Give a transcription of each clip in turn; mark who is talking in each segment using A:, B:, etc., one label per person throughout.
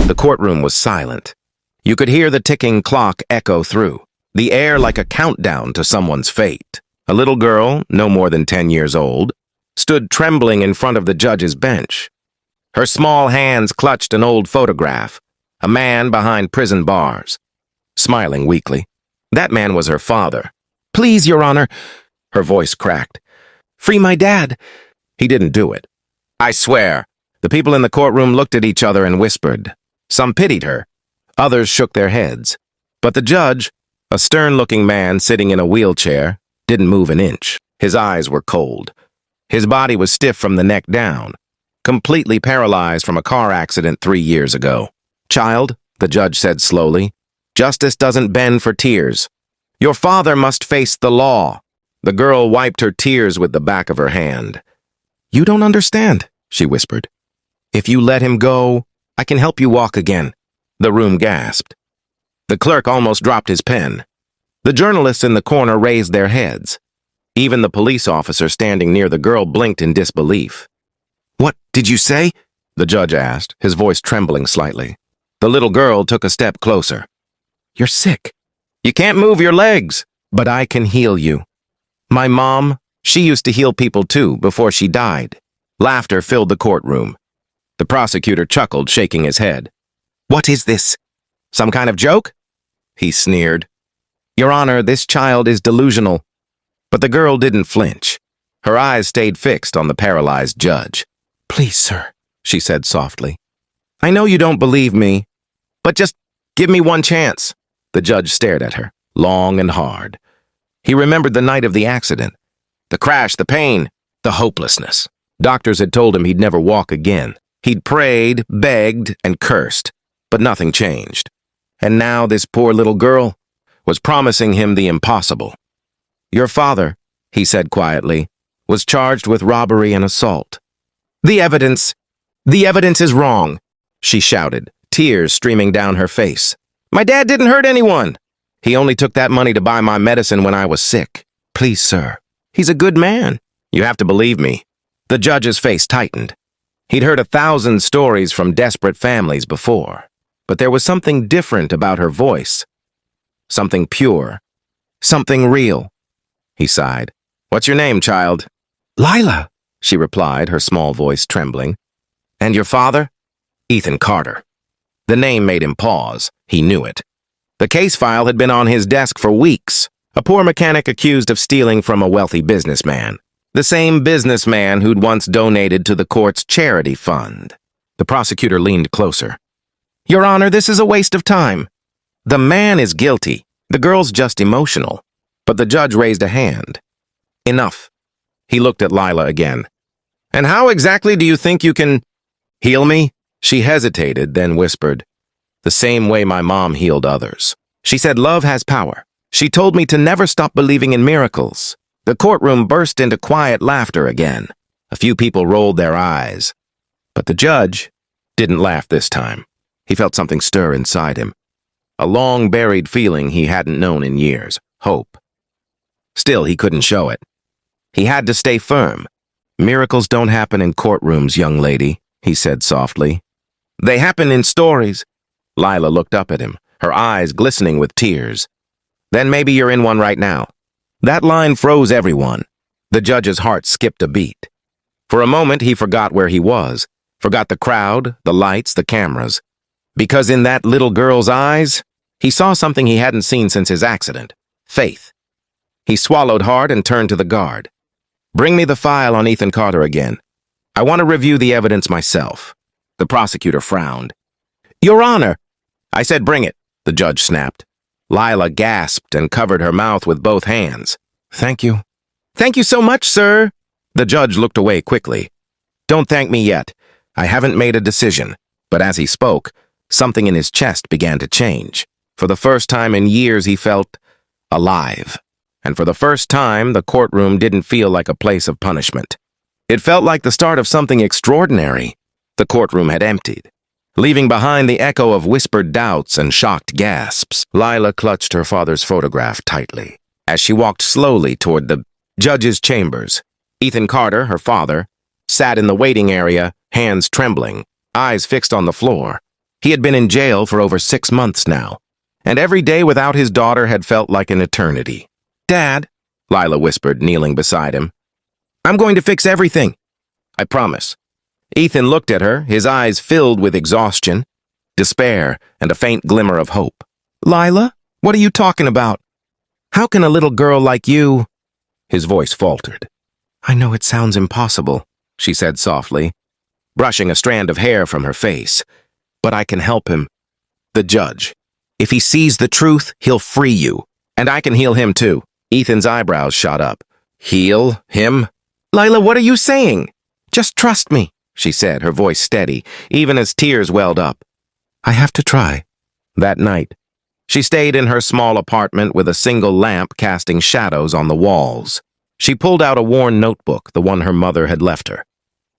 A: The courtroom was silent. You could hear the ticking clock echo through, the air like a countdown to someone's fate. A little girl, no more than 10 years old, stood trembling in front of the judge's bench. Her small hands clutched an old photograph, a man behind prison bars, smiling weakly. That man was her father. "Please, Your Honor," her voice cracked. "Free my dad." He didn't do it. "I swear." The people in the courtroom looked at each other and whispered. Some pitied her. Others shook their heads. But the judge, a stern-looking man sitting in a wheelchair, didn't move an inch. His eyes were cold. His body was stiff from the neck down, completely paralyzed from a car accident 3 years ago. "Child," the judge said slowly, "justice doesn't bend for tears. Your father must face the law." The girl wiped her tears with the back of her hand. "You don't understand," she whispered. "If you let him go, I can help you walk again." The room gasped. The clerk almost dropped his pen. The journalists in the corner raised their heads. Even the police officer standing near the girl blinked in disbelief. "What did you say?" the judge asked, his voice trembling slightly. The little girl took a step closer. "You're sick. You can't move your legs, but I can heal you. My mom, she used to heal people too before she died." Laughter filled the courtroom. The prosecutor chuckled, shaking his head. "What is this? Some kind of joke?" He sneered. "Your Honor, this child is delusional." But the girl didn't flinch. Her eyes stayed fixed on the paralyzed judge. "Please, sir," she said softly. "I know you don't believe me, but just give me one chance." The judge stared at her, long and hard. He remembered the night of the accident, the crash, the pain, the hopelessness. Doctors had told him he'd never walk again. He'd prayed, begged, and cursed, but nothing changed. And now this poor little girl was promising him the impossible. "Your father," he said quietly, "was charged with robbery and assault." The evidence is wrong," she shouted, tears streaming down her face. "My dad didn't hurt anyone. He only took that money to buy my medicine when I was sick." "Please, sir, he's a good man." "You have to believe me." The judge's face tightened. He'd heard 1,000 stories from desperate families before, but there was something different about her voice. Something pure. Something real. He sighed. "What's your name, child?" "Lila," she replied, her small voice trembling. "And your father?" "Ethan Carter." The name made him pause. He knew it. The case file had been on his desk for weeks. A poor mechanic accused of stealing from a wealthy businessman. The same businessman who'd once donated to the court's charity fund. The prosecutor leaned closer. "Your Honor, this is a waste of time. The man is guilty. The girl's just emotional." But the judge raised a hand. "Enough." He looked at Lila again. "And how exactly do you think you can heal me?" She hesitated, then whispered, "The same way my mom healed others." She said love has power. She told me to never stop believing in miracles. The courtroom burst into quiet laughter again. A few people rolled their eyes. But the judge didn't laugh this time. He felt something stir inside him. A long-buried feeling he hadn't known in years. Hope. Still, he couldn't show it. He had to stay firm. "Miracles don't happen in courtrooms, young lady," he said softly. "They happen in stories." Lila looked up at him, her eyes glistening with tears. "Then maybe you're in one right now." That line froze everyone. The judge's heart skipped a beat. For a moment, he forgot where he was, forgot the crowd, the lights, the cameras. Because in that little girl's eyes, he saw something he hadn't seen since his accident. Faith. He swallowed hard and turned to the guard. "Bring me the file on Ethan Carter again. I want to review the evidence myself." The prosecutor frowned. "Your Honor!" "I said bring it," the judge snapped. Lila gasped and covered her mouth with both hands. "Thank you." "Thank you so much, sir." The judge looked away quickly. "Don't thank me yet. I haven't made a decision." But as he spoke, something in his chest began to change. For the first time in years, he felt alive. And for the first time, the courtroom didn't feel like a place of punishment. It felt like the start of something extraordinary. The courtroom had emptied, leaving behind the echo of whispered doubts and shocked gasps. Lila clutched her father's photograph tightly as she walked slowly toward the judge's chambers. Ethan Carter, her father, sat in the waiting area, hands trembling, eyes fixed on the floor. He had been in jail for over 6 months now, and every day without his daughter had felt like an eternity. "Dad," Lila whispered, kneeling beside him, "I'm going to fix everything. I promise." Ethan looked at her, his eyes filled with exhaustion, despair, and a faint glimmer of hope. "Lila, what are you talking about? How can a little girl like you—" His voice faltered. "I know it sounds impossible," she said softly, brushing a strand of hair from her face. "But I can help him. The judge. If he sees the truth, he'll free you. And I can heal him too." Ethan's eyebrows shot up. "Heal him?" "Lila, what are you saying?" "Just trust me," she said, her voice steady, even as tears welled up. "I have to try." That night, she stayed in her small apartment with a single lamp casting shadows on the walls. She pulled out a worn notebook, the one her mother had left her.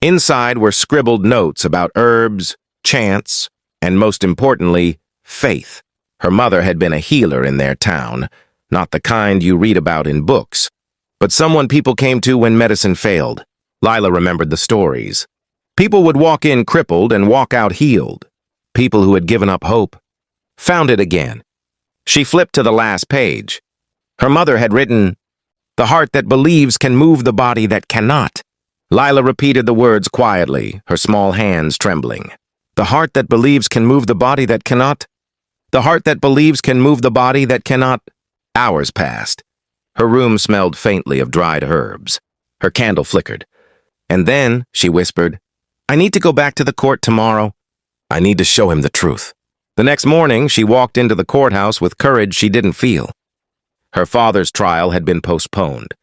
A: Inside were scribbled notes about herbs, chants, and most importantly, faith. Her mother had been a healer in their town, not the kind you read about in books, but someone people came to when medicine failed. Lila remembered the stories. People would walk in crippled and walk out healed. People who had given up hope found it again. She flipped to the last page. Her mother had written, "The heart that believes can move the body that cannot." Lila repeated the words quietly, her small hands trembling. "The heart that believes can move the body that cannot. The heart that believes can move the body that cannot." Hours passed. Her room smelled faintly of dried herbs. Her candle flickered. "And then," she whispered, "I need to go back to the court tomorrow. I need to show him the truth." The next morning, she walked into the courthouse with courage she didn't feel. Her father's trial had been postponed,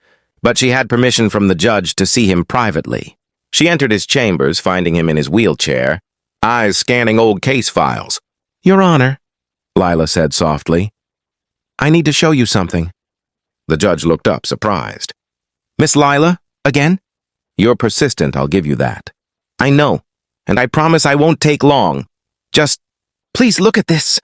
A: but she had permission from the judge to see him privately. She entered his chambers, finding him in his wheelchair, eyes scanning old case files. "Your Honor," Lila said softly, "I need to show you something." The judge looked up, surprised. "Miss Lila, again?" "You're persistent, I'll give you that." "I know, and I promise I won't take long. Just, please look at this."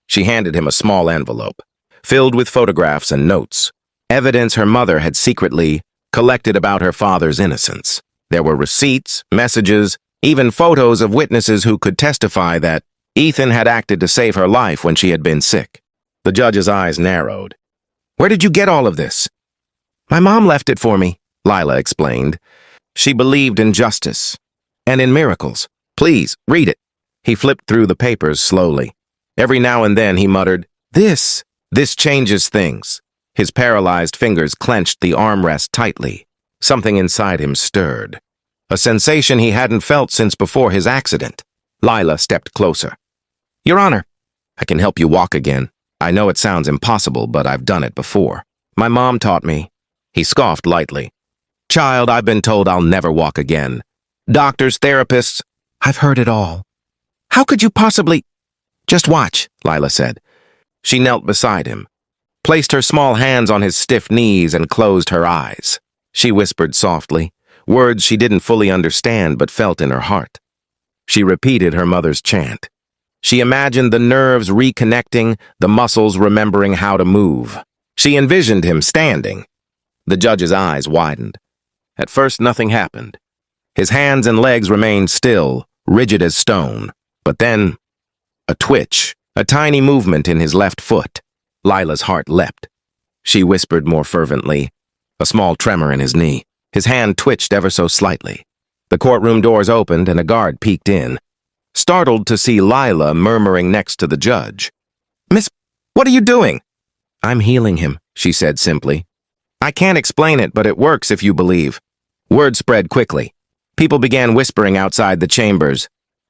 A: She handed him a small envelope, filled with photographs and notes, evidence her mother had secretly collected about her father's innocence. There were receipts, messages, even photos of witnesses who could testify that Ethan had acted to save her life when she had been sick. The judge's eyes narrowed. "Where did you get all of this?" "My mom left it for me," Lila explained. "She believed in justice and in miracles. Please, read it." He flipped through the papers slowly. Every now and then he muttered, This changes things." His paralyzed fingers clenched the armrest tightly. Something inside him stirred. A sensation he hadn't felt since before his accident. Lila stepped closer. "Your Honor, I can help you walk again. I know it sounds impossible, but I've done it before. My mom taught me." He scoffed lightly. "Child, I've been told I'll never walk again. Doctors, therapists, I've heard it all. How could you possibly—" "Just watch," Lila said. She knelt beside him, placed her small hands on his stiff knees and closed her eyes. She whispered softly, words she didn't fully understand but felt in her heart. She repeated her mother's chant. She imagined the nerves reconnecting, the muscles remembering how to move. She envisioned him standing. The judge's eyes widened. At first, nothing happened. His hands and legs remained still, rigid as stone. But then, a twitch, a tiny movement in his left foot. Lila's heart leapt. She whispered more fervently, a small tremor in his knee. His hand twitched ever so slightly. The courtroom doors opened and a guard peeked in, startled to see Lila murmuring next to the judge. "Miss, what are you doing?" "I'm healing him," she said simply. "I can't explain it, but it works if you believe." Word spread quickly. People began whispering outside the chambers.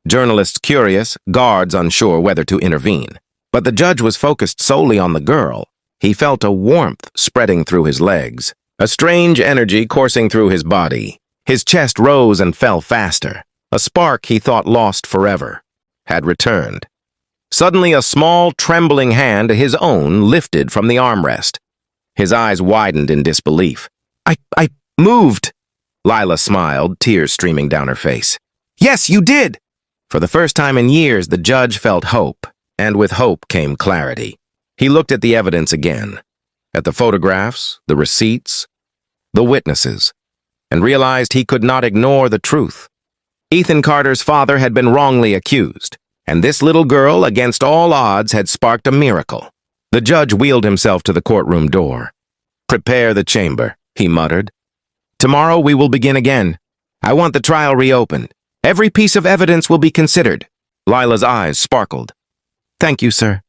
A: Journalists curious, guards unsure whether to intervene. But the judge was focused solely on the girl. He felt a warmth spreading through his legs, a strange energy coursing through his body. His chest rose and fell faster. A spark he thought lost forever had returned. Suddenly, a small, trembling hand, his own, lifted from the armrest. His eyes widened in disbelief. I moved." Lila smiled, tears streaming down her face. "Yes, you did." For the first time in years, the judge felt hope, and with hope came clarity. He looked at the evidence again, at the photographs, the receipts, the witnesses, and realized he could not ignore the truth. Ethan Carter's father had been wrongly accused. And this little girl, against all odds, had sparked a miracle. The judge wheeled himself to the courtroom door. "Prepare the chamber," he muttered. "Tomorrow we will begin again. I want the trial reopened. Every piece of evidence will be considered." Lila's eyes sparkled. "Thank you, sir.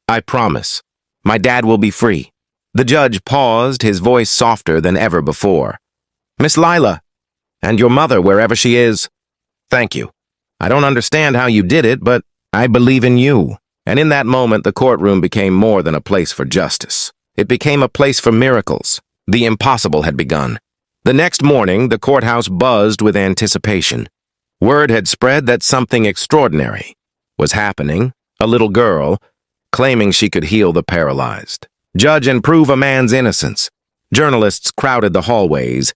A: I promise. My dad will be free." The judge paused, his voice softer than ever before. "Miss Lila, and your mother, wherever she is, thank you. I don't understand how you did it, but I believe in you." And in that moment, the courtroom became more than a place for justice. It became a place for miracles. The impossible had begun. The next morning, the courthouse buzzed with anticipation. Word had spread that something extraordinary was happening. A little girl, claiming she could heal the paralyzed, judge and prove a man's innocence. Journalists crowded the hallways,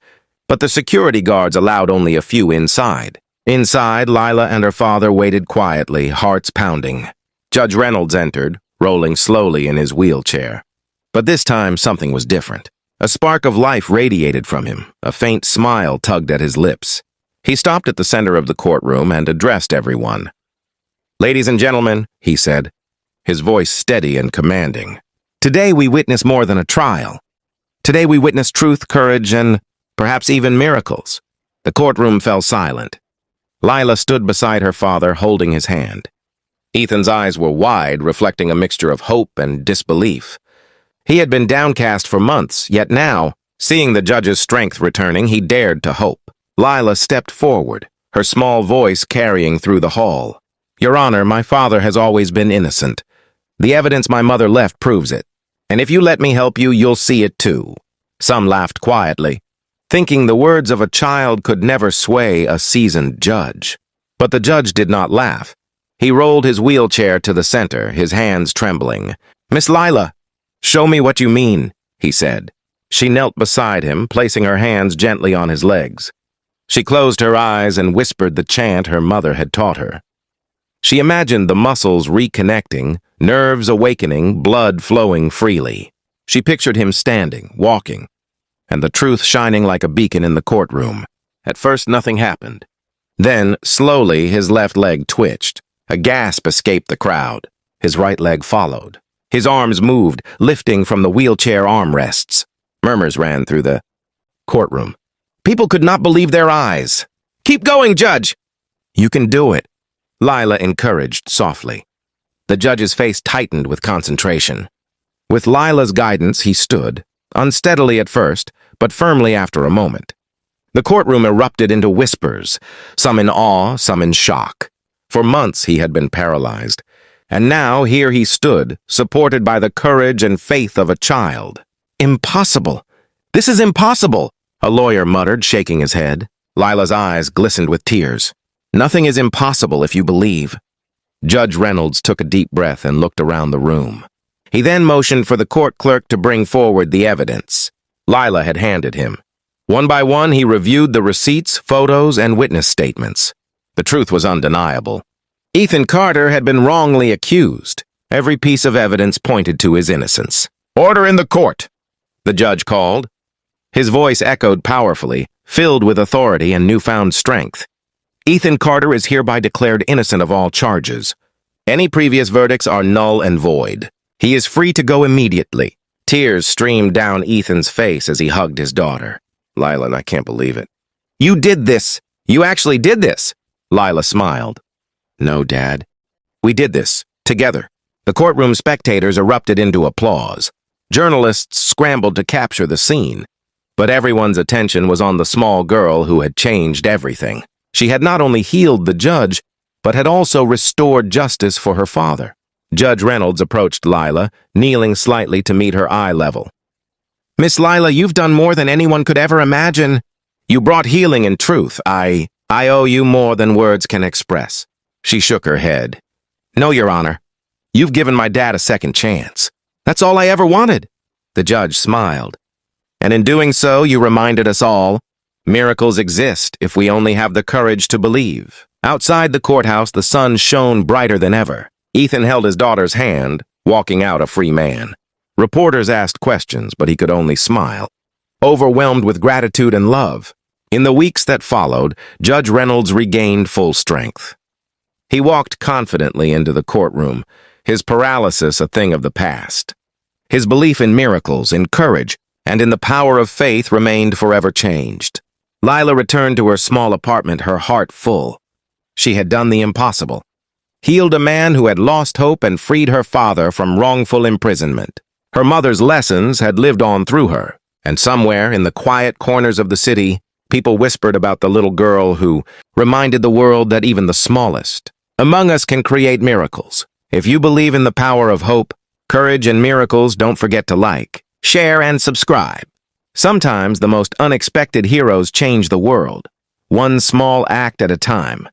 A: but the security guards allowed only a few inside. Inside, Lila and her father waited quietly, hearts pounding. Judge Reynolds entered, rolling slowly in his wheelchair. But this time, something was different. A spark of life radiated from him. A faint smile tugged at his lips. He stopped at the center of the courtroom and addressed everyone. "Ladies and gentlemen," he said, his voice steady and commanding, "today we witness more than a trial. Today we witness truth, courage, and perhaps even miracles." The courtroom fell silent. Lila stood beside her father, holding his hand. Ethan's eyes were wide, reflecting a mixture of hope and disbelief. He had been downcast for months, yet now, seeing the judge's strength returning, he dared to hope. Lila stepped forward, her small voice carrying through the hall. "Your Honor, my father has always been innocent. The evidence my mother left proves it. And if you let me help you, you'll see it too." Some laughed quietly, thinking the words of a child could never sway a seasoned judge. But the judge did not laugh. He rolled his wheelchair to the center, his hands trembling. "Miss Lila, show me what you mean," he said. She knelt beside him, placing her hands gently on his legs. She closed her eyes and whispered the chant her mother had taught her. She imagined the muscles reconnecting, nerves awakening, blood flowing freely. She pictured him standing, walking, and the truth shining like a beacon in the courtroom. At first, nothing happened. Then, slowly, his left leg twitched. A gasp escaped the crowd. His right leg followed. His arms moved, lifting from the wheelchair armrests. Murmurs ran through the courtroom. People could not believe their eyes. "Keep going, Judge!" "You can do it," Lila encouraged softly. The judge's face tightened with concentration. With Lila's guidance, he stood, unsteadily at first, but firmly after a moment. The courtroom erupted into whispers, some in awe, some in shock. For months he had been paralyzed, and now here he stood, supported by the courage and faith of a child. "Impossible! This is impossible!" a lawyer muttered, shaking his head. Lila's eyes glistened with tears. "Nothing is impossible if you believe." Judge Reynolds took a deep breath and looked around the room. He then motioned for the court clerk to bring forward the evidence Lila had handed him. One by one, he reviewed the receipts, photos, and witness statements. The truth was undeniable. Ethan Carter had been wrongly accused. Every piece of evidence pointed to his innocence. "Order in the court," the judge called. His voice echoed powerfully, filled with authority and newfound strength. "Ethan Carter is hereby declared innocent of all charges. Any previous verdicts are null and void. He is free to go immediately." Tears streamed down Ethan's face as he hugged his daughter. "Lila, I can't believe it." "You did this! You actually did this!" Lila smiled. "No, Dad. We did this, together." The courtroom spectators erupted into applause. Journalists scrambled to capture the scene. But everyone's attention was on the small girl who had changed everything. She had not only healed the judge, but had also restored justice for her father. Judge Reynolds approached Lila, kneeling slightly to meet her eye level. "Miss Lila, you've done more than anyone could ever imagine. You brought healing and truth. I owe you more than words can express." She shook her head. "No, Your Honor. You've given my dad a second chance. That's all I ever wanted." The judge smiled. "And in doing so, you reminded us all, miracles exist if we only have the courage to believe." Outside the courthouse, the sun shone brighter than ever. Ethan held his daughter's hand, walking out a free man. Reporters asked questions, but he could only smile, overwhelmed with gratitude and love. In the weeks that followed, Judge Reynolds regained full strength. He walked confidently into the courtroom, his paralysis a thing of the past. His belief in miracles, in courage, and in the power of faith remained forever changed. Lila returned to her small apartment, her heart full. She had done the impossible. Healed a man who had lost hope and freed her father from wrongful imprisonment. Her mother's lessons had lived on through her, and somewhere in the quiet corners of the city, people whispered about the little girl who reminded the world that even the smallest among us can create miracles. If you believe in the power of hope, courage, and miracles, don't forget to like, share, and subscribe. Sometimes the most unexpected heroes change the world, one small act at a time.